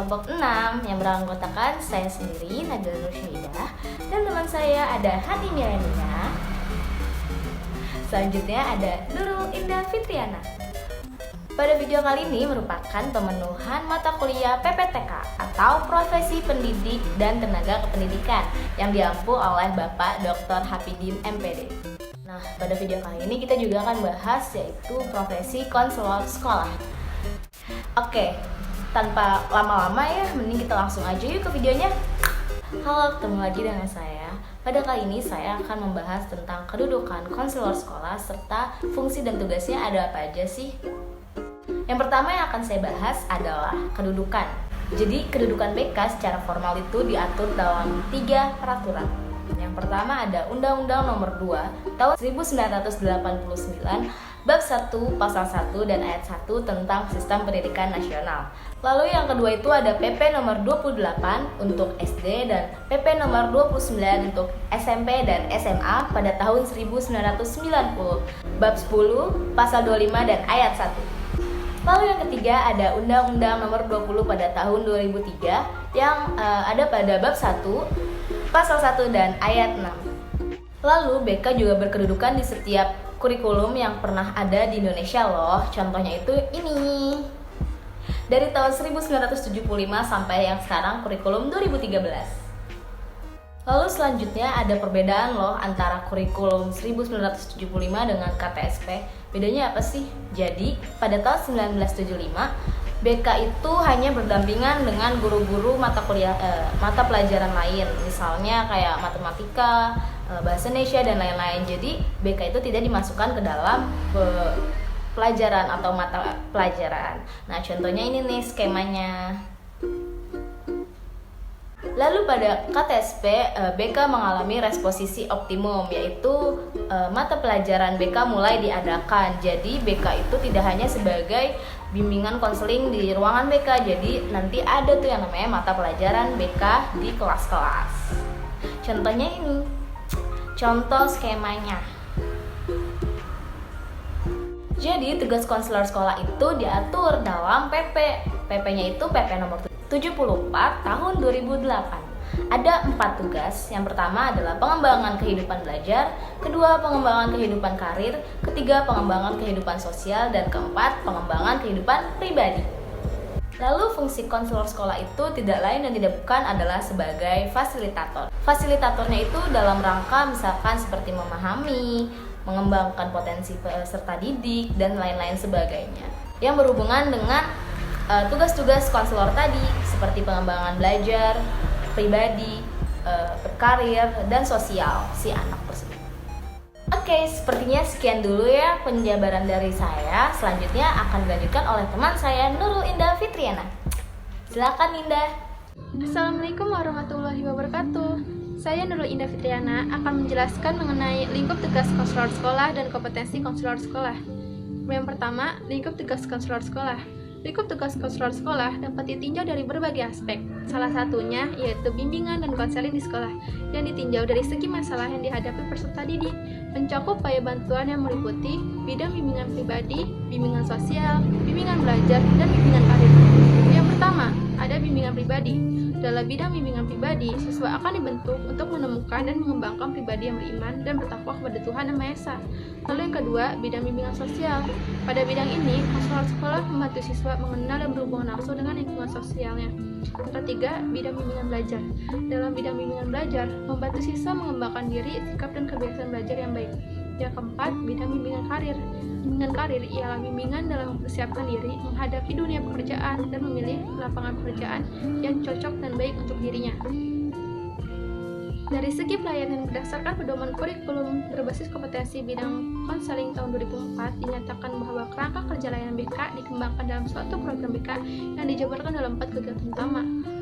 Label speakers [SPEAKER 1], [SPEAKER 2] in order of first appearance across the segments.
[SPEAKER 1] kelompok 6 yang beranggotakan saya sendiri, Nabila Nur Syahidah, dan teman saya ada Hani Mirania. Selanjutnya ada Nurul Indah Fitriana. Pada video kali ini merupakan pemenuhan mata kuliah PPTK atau Profesi Pendidik dan Tenaga Kependidikan yang diampu oleh Bapak Dr. Hafidin MPD. Nah, pada video kali ini kita juga akan bahas yaitu profesi konselor sekolah. Oke, tanpa lama-lama ya, mending kita langsung aja yuk ke videonya. Halo, ketemu lagi dengan saya. Pada kali ini saya akan membahas tentang kedudukan konselor sekolah serta fungsi dan tugasnya ada apa aja sih. Yang pertama yang akan saya bahas adalah kedudukan. Jadi kedudukan BK secara formal itu diatur dalam 3 peraturan. Yang pertama ada Undang-Undang Nomor 2 Tahun 1989 Bab 1 Pasal 1 dan Ayat 1 tentang Sistem Pendidikan Nasional. Lalu yang kedua itu ada PP Nomor 28 untuk SD dan PP Nomor 29 untuk SMP dan SMA pada tahun 1990. Bab 10 Pasal 25 dan Ayat 1. Lalu yang ketiga ada Undang-Undang Nomor 20 pada tahun 2003 yang ada pada Bab 1 Pasal 1 dan Ayat 6. Lalu BK juga berkedudukan di setiap kurikulum yang pernah ada di Indonesia loh. Contohnya itu ini. Dari tahun 1975 sampai yang sekarang kurikulum 2013. Lalu selanjutnya ada perbedaan loh antara kurikulum 1975 dengan KTSP. Bedanya apa sih? Jadi pada tahun 1975 BK itu hanya berdampingan dengan guru-guru mata pelajaran lain, misalnya kayak matematika, bahasa Indonesia dan lain-lain. Jadi BK itu tidak dimasukkan ke dalam pelajaran atau mata pelajaran. Nah, contohnya ini nih skemanya. Lalu pada KTSP, BK mengalami resposisi optimum, yaitu mata pelajaran BK mulai diadakan. Jadi BK itu tidak hanya sebagai bimbingan konseling di ruangan BK, jadi nanti ada tuh yang namanya mata pelajaran BK di kelas-kelas. Contohnya ini, contoh skemanya. Jadi tugas konselor sekolah itu diatur dalam PP. PP-nya itu PP nomor 74 tahun 2008. Ada 4 tugas. Yang pertama adalah pengembangan kehidupan belajar, kedua pengembangan kehidupan karir, ketiga pengembangan kehidupan sosial, dan keempat pengembangan kehidupan pribadi. Lalu fungsi konselor sekolah itu tidak lain dan tidak bukan adalah sebagai fasilitator. Fasilitatornya itu dalam rangka misalkan seperti memahami, mengembangkan potensi peserta didik, dan lain-lain sebagainya yang berhubungan dengan tugas-tugas konselor tadi seperti pengembangan belajar, pribadi, karir, dan sosial si anak tersebut. Oke, sepertinya sekian dulu ya penjabaran dari saya. Selanjutnya akan dilanjutkan oleh teman saya Nurul Indah Fitriana. Silakan Indah.
[SPEAKER 2] Assalamualaikum warahmatullahi wabarakatuh. Saya Nurul Indah Fitriana akan menjelaskan mengenai lingkup tugas konselor sekolah dan kompetensi konselor sekolah. Yang pertama, lingkup tugas konselor sekolah. Lingkup tugas konselor sekolah dapat ditinjau dari berbagai aspek. Salah satunya yaitu bimbingan dan konseling di sekolah yang ditinjau dari segi masalah yang dihadapi peserta didik, mencakup upaya bantuan yang meliputi bidang bimbingan pribadi, bimbingan sosial, bimbingan belajar, dan bimbingan karir. Yang pertama, ada bimbingan pribadi. Dalam bidang bimbingan pribadi, siswa akan dibentuk untuk menemukan dan mengembangkan pribadi yang beriman dan bertakwa kepada Tuhan Yang Maha Esa. Lalu yang kedua, bidang bimbingan sosial. Pada bidang ini, konselor sekolah membantu siswa mengenal dan berhubungan langsung dengan lingkungan sosialnya. Yang ketiga, bidang bimbingan belajar. Dalam bidang bimbingan belajar, membantu siswa mengembangkan diri, sikap, dan kebiasaan belajar yang baik. Yang keempat, bidang bimbingan karir. Bimbingan karir ialah bimbingan dalam mempersiapkan diri menghadapi dunia pekerjaan dan memilih lapangan pekerjaan yang cocok dan baik untuk dirinya. Dari segi pelayanan berdasarkan pedoman kurikulum berbasis kompetensi bidang konseling tahun 2004 dinyatakan bahwa kerangka kerja layanan BK dikembangkan dalam suatu program BK yang dijabarkan dalam 4 kegiatan utama.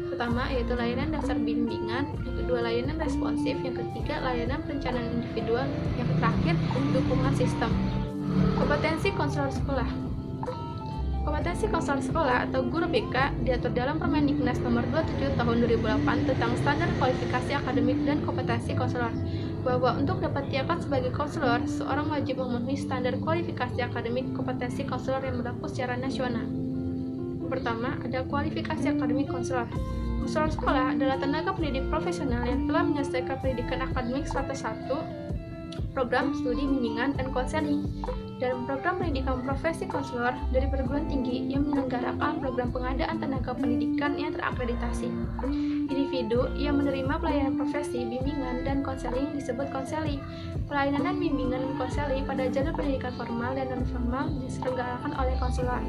[SPEAKER 2] Pertama yaitu layanan dasar bimbingan, yang kedua layanan responsif, yang ketiga layanan perencanaan individual, yang terakhir dukungan sistem. Kompetensi konselor sekolah. Kompetensi konselor sekolah atau guru BK diatur dalam Permendiknas Nomor 27 Tahun 2008 tentang standar kualifikasi akademik dan kompetensi konselor, bahwa untuk dapat diangkat sebagai konselor, seorang wajib memenuhi standar kualifikasi akademik kompetensi konselor yang berlaku secara nasional. pertama, ada kualifikasi akademik konselor. Konselor sekolah adalah tenaga pendidik profesional yang telah menyelesaikan pendidikan akademik status 1, program studi bimbingan dan konseling, dan program pendidikan profesi konselor dari perguruan tinggi yang menyelenggarakan program pengadaan tenaga pendidikan yang terakreditasi. Individu yang menerima pelayanan profesi, bimbingan, dan konseling disebut konseli. Pelayanan bimbingan dan konseling pada jalur pendidikan formal dan non-formal diselenggarakan oleh konselor.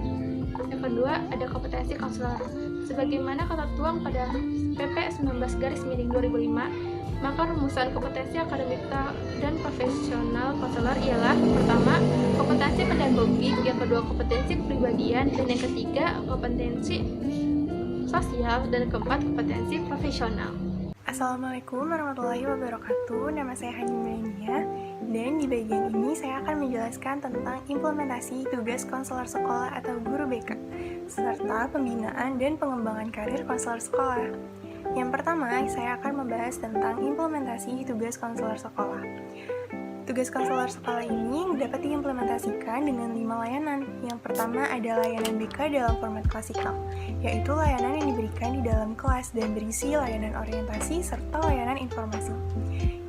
[SPEAKER 2] Yang kedua, ada kompetensi konselor. Sebagaimana ketentuan pada PP 19/2005, maka rumusan kompetensi akademik dan profesional konselor ialah: pertama, kompetensi pedagogik, yang kedua kompetensi kepribadian, dan yang ketiga kompetensi sosial, dan keempat kompetensi profesional.
[SPEAKER 3] Assalamualaikum warahmatullahi wabarakatuh. Nama saya Hani Melania, dan di bagian ini saya akan menjelaskan tentang implementasi tugas konselor sekolah atau guru BK, serta pembinaan dan pengembangan karir konselor sekolah. Yang pertama, saya akan membahas tentang implementasi tugas konselor sekolah. Tugas konselor sekolah ini dapat diimplementasikan dengan 5 layanan. Yang pertama ada layanan BK dalam format klasikal, yaitu layanan yang diberikan di dalam kelas dan berisi layanan orientasi serta layanan informasi.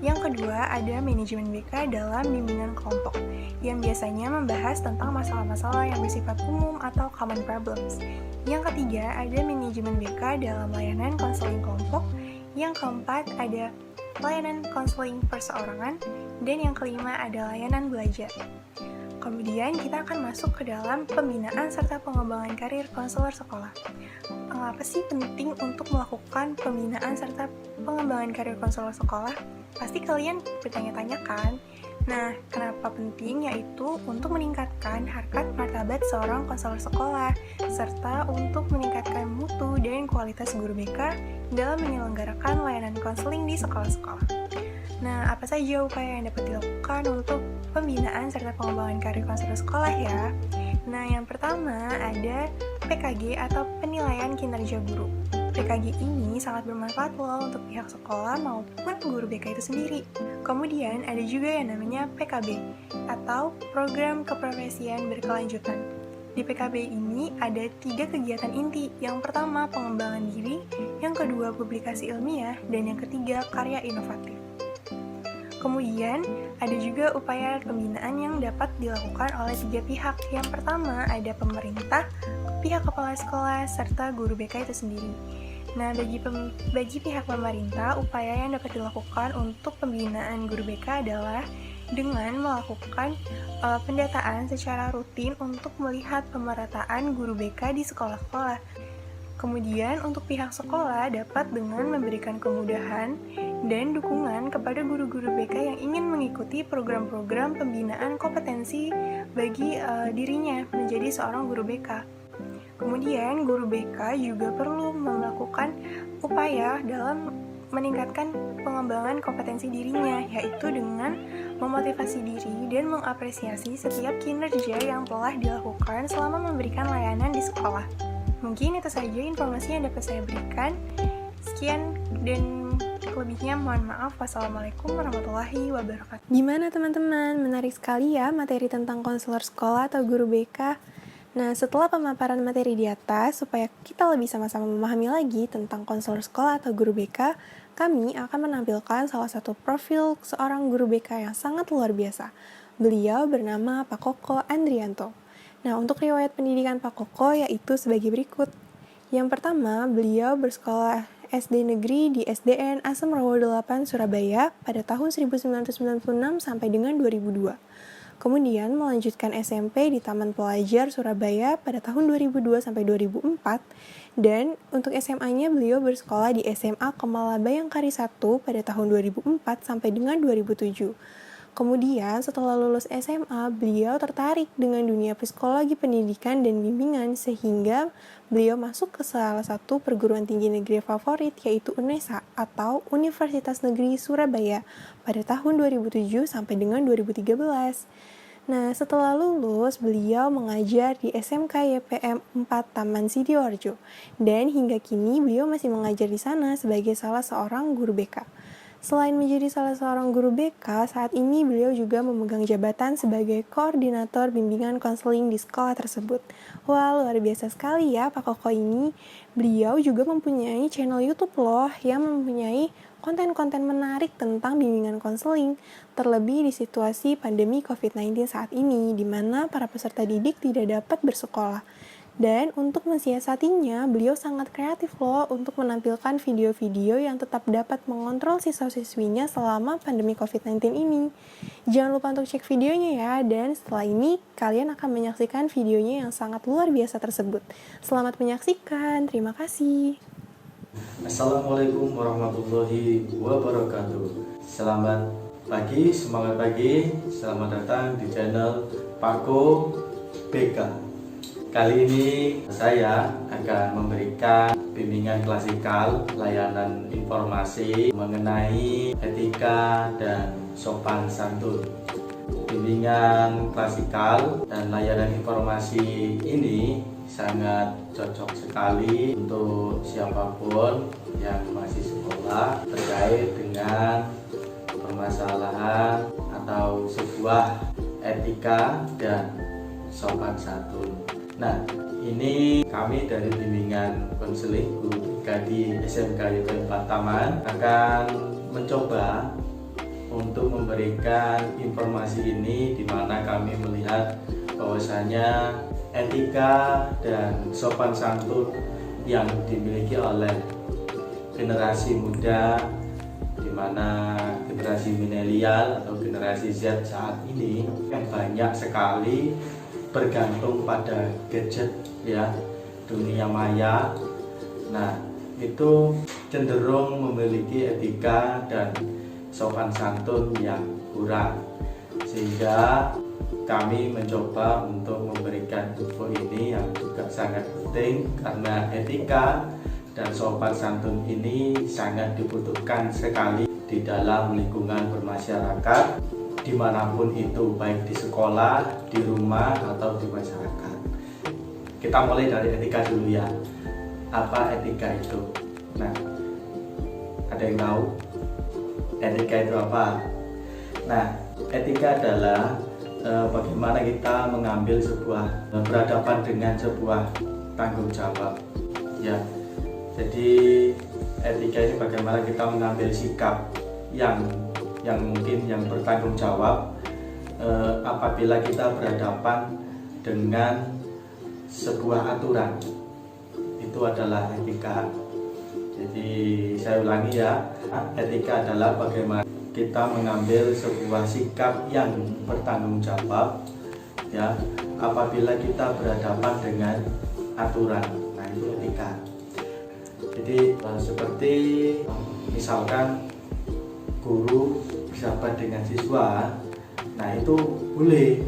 [SPEAKER 3] Yang kedua ada manajemen BK dalam bimbingan kelompok, yang biasanya membahas tentang masalah-masalah yang bersifat umum atau common problems. Yang ketiga ada manajemen BK dalam layanan konseling kelompok. Yang keempat ada layanan konseling perseorangan, dan yang kelima ada layanan belajar. Kemudian kita akan masuk ke dalam pembinaan serta pengembangan karir konselor sekolah. Mengapa sih penting untuk melakukan pembinaan serta pengembangan karir konselor sekolah? Pasti kalian bertanya-tanya kan? Nah, kenapa penting? Yaitu untuk meningkatkan harkat martabat seorang konselor sekolah, serta untuk meningkatkan mutu dan kualitas guru BK dalam menyelenggarakan layanan konseling di sekolah-sekolah. Nah, apa saja upaya yang dapat dilakukan untuk pembinaan serta pengembangan karir konselor sekolah ya? Nah, yang pertama ada PKG atau penilaian kinerja guru. PKG ini sangat bermanfaat loh untuk pihak sekolah maupun guru BK itu sendiri. Kemudian ada juga yang namanya PKB atau program keprofesian berkelanjutan. Di PKB ini ada 3 kegiatan inti. Yang pertama pengembangan diri, yang kedua publikasi ilmiah, dan yang ketiga karya inovatif. Kemudian ada juga upaya pembinaan yang dapat dilakukan oleh 3 pihak. Yang pertama ada pemerintah, pihak kepala sekolah, serta guru BK itu sendiri. Nah, bagi pihak pemerintah, upaya yang dapat dilakukan untuk pembinaan guru BK adalah dengan melakukan pendataan secara rutin untuk melihat pemerataan guru BK di sekolah-sekolah. Kemudian untuk pihak sekolah dapat dengan memberikan kemudahan dan dukungan kepada guru-guru BK yang ingin mengikuti program-program pembinaan kompetensi bagi dirinya menjadi seorang guru BK. Kemudian guru BK juga perlu melakukan upaya dalam meningkatkan pengembangan kompetensi dirinya, yaitu dengan memotivasi diri dan mengapresiasi setiap kinerja yang telah dilakukan selama memberikan layanan di sekolah. Mungkin itu saja informasi yang dapat saya berikan. Sekian dan lebihnya mohon maaf. Wassalamualaikum warahmatullahi wabarakatuh.
[SPEAKER 4] Gimana teman-teman? Menarik sekali ya materi tentang konselor sekolah atau guru BK. Nah, setelah pemaparan materi di atas, supaya kita lebih sama-sama memahami lagi tentang konselor sekolah atau guru BK, kami akan menampilkan salah satu profil seorang guru BK yang sangat luar biasa. Beliau bernama Pak Koko Andrianto. Nah, untuk riwayat pendidikan Pak Koko yaitu sebagai berikut. Yang pertama, beliau bersekolah SD Negeri di SDN Asem Rowo 8 Surabaya pada tahun 1996 sampai dengan 2002. Kemudian melanjutkan SMP di Taman Pelajar Surabaya pada tahun 2002 sampai 2004, dan untuk SMA-nya beliau bersekolah di SMA Kemala Bayangkari 1 pada tahun 2004 sampai dengan 2007. Kemudian setelah lulus SMA, beliau tertarik dengan dunia psikologi pendidikan dan bimbingan sehingga beliau masuk ke salah satu perguruan tinggi negeri favorit yaitu UNESA atau Universitas Negeri Surabaya pada tahun 2007 sampai dengan 2013. Nah, setelah lulus, beliau mengajar di SMK YPM 4 Taman Sidoarjo dan hingga kini beliau masih mengajar di sana sebagai salah seorang guru BK. Selain menjadi salah seorang guru BK, saat ini beliau juga memegang jabatan sebagai koordinator bimbingan konseling di sekolah tersebut. Wah, luar biasa sekali ya Pak Koko ini. Beliau juga mempunyai channel YouTube loh yang mempunyai konten-konten menarik tentang bimbingan konseling. Terlebih di situasi pandemi COVID-19 saat ini, di mana para peserta didik tidak dapat bersekolah. Dan untuk mensiasatinya, beliau sangat kreatif loh untuk menampilkan video-video yang tetap dapat mengontrol siswa-siswinya selama pandemi COVID-19 ini. Jangan lupa untuk cek videonya ya, dan setelah ini kalian akan menyaksikan videonya yang sangat luar biasa tersebut. Selamat menyaksikan, terima kasih.
[SPEAKER 5] Assalamualaikum warahmatullahi wabarakatuh. Selamat pagi, semangat pagi. Selamat datang di channel Pako BK. Kali ini saya akan memberikan bimbingan klasikal, layanan informasi mengenai etika dan sopan santun. Bimbingan klasikal dan layanan informasi ini sangat cocok sekali untuk siapapun yang masih sekolah terkait dengan permasalahan atau sebuah etika dan sopan santun. Nah, ini kami dari bimbingan konseling guru BK di SMK YP 4 Taman akan mencoba untuk memberikan informasi ini, di mana kami melihat bahwasanya etika dan sopan santun yang dimiliki oleh generasi muda, di mana generasi milenial atau generasi Z saat ini yang banyak sekali bergantung pada gadget ya, dunia maya. Nah, itu cenderung memiliki etika dan sopan santun yang kurang, sehingga kami mencoba untuk memberikan info ini yang juga sangat penting, karena etika dan sopan santun ini sangat dibutuhkan sekali di dalam lingkungan bermasyarakat, dimanapun itu, baik di sekolah, di rumah, atau di masyarakat. Kita mulai dari etika dulu ya. Apa etika itu? Nah, ada yang tahu etika itu apa? Nah, etika adalah bagaimana kita mengambil berhadapan dengan sebuah tanggung jawab. Ya, jadi etika ini bagaimana kita mengambil sikap yang mungkin yang bertanggung jawab apabila kita berhadapan dengan sebuah aturan. Itu adalah etika. Jadi saya ulangi ya, etika adalah bagaimana kita mengambil sebuah sikap yang bertanggung jawab ya apabila kita berhadapan dengan aturan. Nah, itu etika. Jadi seperti misalkan guru bersahabat dengan siswa, nah itu boleh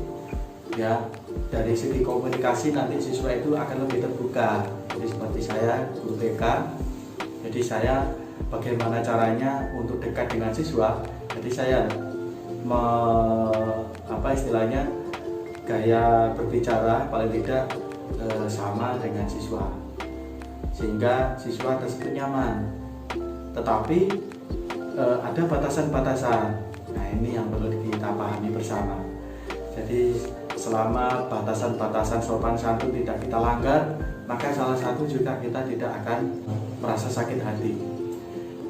[SPEAKER 5] ya. Dari segi komunikasi nanti siswa itu akan lebih terbuka. Jadi seperti saya guru BK, jadi saya bagaimana caranya untuk dekat dengan siswa. Jadi saya istilahnya gaya berbicara paling tidak sama dengan siswa, sehingga siswa tersebut nyaman. Tetapi ada batasan-batasan. Nah, ini yang perlu kita pahami bersama. Jadi selama batasan-batasan sopan santun tidak kita langgar, maka salah satu juga kita tidak akan merasa sakit hati.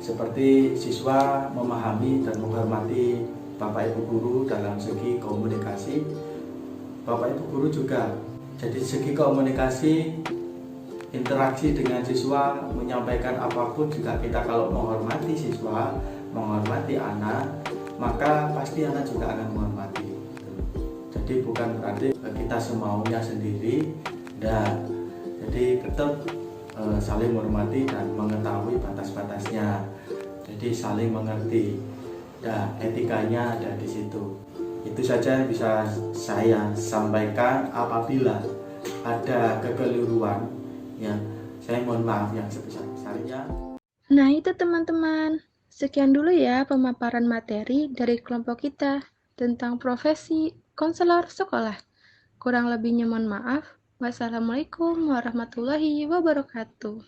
[SPEAKER 5] Seperti siswa memahami dan menghormati Bapak Ibu guru dalam segi komunikasi, Bapak Ibu guru juga. Jadi segi komunikasi, interaksi dengan siswa, menyampaikan apapun juga kita kalau menghormati siswa, menghormati anak, maka pasti anak juga akan menghormati. Jadi bukan berarti kita semaunya sendiri, dan jadi tetap saling menghormati dan mengetahui batas-batasnya. Jadi saling mengerti. Dan etikanya ada di situ. Itu saja yang bisa saya sampaikan. Apabila ada kekeliruan, ya saya mohon maaf yang sebesar-besarnya.
[SPEAKER 2] Nah, itu teman-teman. Sekian dulu ya pemaparan materi dari kelompok kita tentang profesi konselor sekolah. Kurang lebihnya mohon maaf. Wassalamualaikum warahmatullahi wabarakatuh.